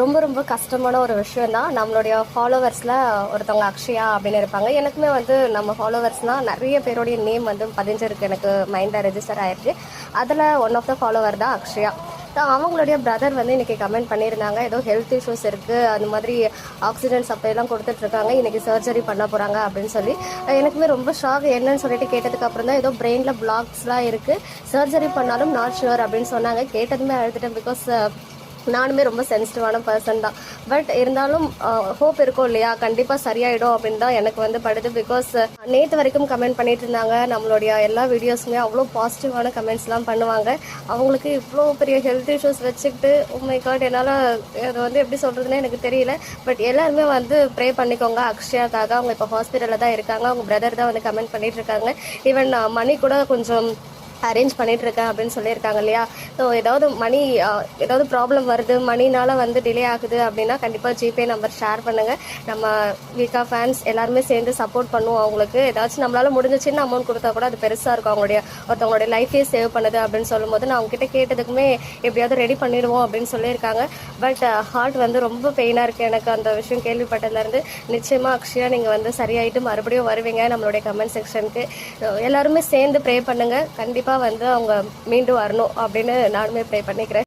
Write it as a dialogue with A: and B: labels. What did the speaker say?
A: ரொம்ப ரொம்ப கஷ்டமான ஒரு விஷயம் தான். நம்மளுடைய ஃபாலோவர்ஸில் ஒருத்தவங்க அக்ஷயா அப்படின்னு இருப்பாங்க. எனக்குமே வந்து நம்ம ஃபாலோவர்ஸ்னால் நிறைய பேருடைய நேம் வந்து பதிஞ்சிருக்கு, எனக்கு மைண்டில் ரெஜிஸ்டர் ஆகிருக்கு. அதில் ஒன் ஆஃப் த ஃபாலோவர் தான் அக்ஷயா. அவங்களுடைய பிரதர் வந்து இன்றைக்கி கமெண்ட் பண்ணியிருந்தாங்க, ஏதோ ஹெல்த் இஷ்யூஸ் இருக்குது, அந்த மாதிரி ஆக்சிஜன் சப்ளைலாம் கொடுத்துட்ருக்காங்க, இன்றைக்கி சர்ஜரி பண்ண போகிறாங்க அப்படின்னு சொல்லி எனக்குமே ரொம்ப ஷாக். என்னன்னு சொல்லிட்டு கேட்டதுக்கு அப்புறம் தான் ஏதோ பிரெயினில் பிளாக்ஸ்லாம் இருக்குது, சர்ஜரி பண்ணாலும் நாட் ஷுவர் அப்படின்னு சொன்னாங்க. கேட்டதுமே அழுதுட்டேன். பிகாஸ் நானுமே ரொம்ப சென்சிட்டிவான பர்சன் தான். பட் இருந்தாலும் ஹோப் இருக்கும் இல்லையா, கண்டிப்பாக சரியாயிடும் அப்படின்னு தான் எனக்கு வந்து படுது. பிகாஸ் நேற்று வரைக்கும் கமெண்ட் பண்ணிட்டு இருந்தாங்க. நம்மளுடைய எல்லா வீடியோஸுமே அவ்வளோ பாசிட்டிவான கமெண்ட்ஸ்லாம் பண்ணுவாங்க. அவங்களுக்கு இவ்வளோ பெரிய ஹெல்த் இஷ்யூஸ் வச்சுக்கிட்டு மை காட், என்னால் அதை வந்து எப்படி சொல்கிறதுனே எனக்கு தெரியல. பட் எல்லாருமே வந்து ப்ரே பண்ணிக்கோங்க அக்ஷயாக்காக. அவங்க இப்போ ஹாஸ்பிட்டலில் தான் இருக்காங்க. அவங்க பிரதர் தான் வந்து கமெண்ட் பண்ணிட்டு இருக்காங்க. ஈவன் மணி கூட கொஞ்சம் அரேஞ்ச் பண்ணிகிட்ருக்கேன் அப்படின்னு சொல்லியிருக்காங்க இல்லையா. ஸோ ஏதாவது மணி ஏதாவது ப்ராப்ளம் வருது, மணினால் வந்து டிலே ஆகுது அப்படின்னா கண்டிப்பாக ஜிபே நம்பர் ஷேர் பண்ணுங்கள். நம்ம வீக்கா ஃபேன்ஸ் எல்லாருமே சேர்ந்து சப்போர்ட் பண்ணுவோம். அவங்களுக்கு ஏதாச்சும் நம்மளால் முடிஞ்ச சின்ன அமௌண்ட் கொடுத்தா கூட அது பெருசாக இருக்கும். ஒருத்தவங்களுடைய லைஃபே சேவ் பண்ணுது அப்படின்னு சொல்லும்போது நான் அவங்ககிட்ட கேட்டதுக்குமே எப்படியாவது ரெடி பண்ணிடுவோம் அப்படின்னு சொல்லியிருக்காங்க. பட் ஹார்ட் வந்து ரொம்ப பெயினாக இருக்குது எனக்கு அந்த விஷயம் கேள்விப்பட்டதுலேருந்து. நிச்சயமாக அக்ஷயா நீங்கள் வந்து சரியாயிட்டு மறுபடியும் வருவீங்க நம்மளுடைய கமெண்ட் செக்ஷனுக்கு. எல்லாருமே சேர்ந்து ப்ரே பண்ணுங்கள். கண்டிப்பாக வந்து அவங்க மீண்டும் வரணும் அப்படின்னு நானுமே ப்ரே பண்ணிக்கிறேன்.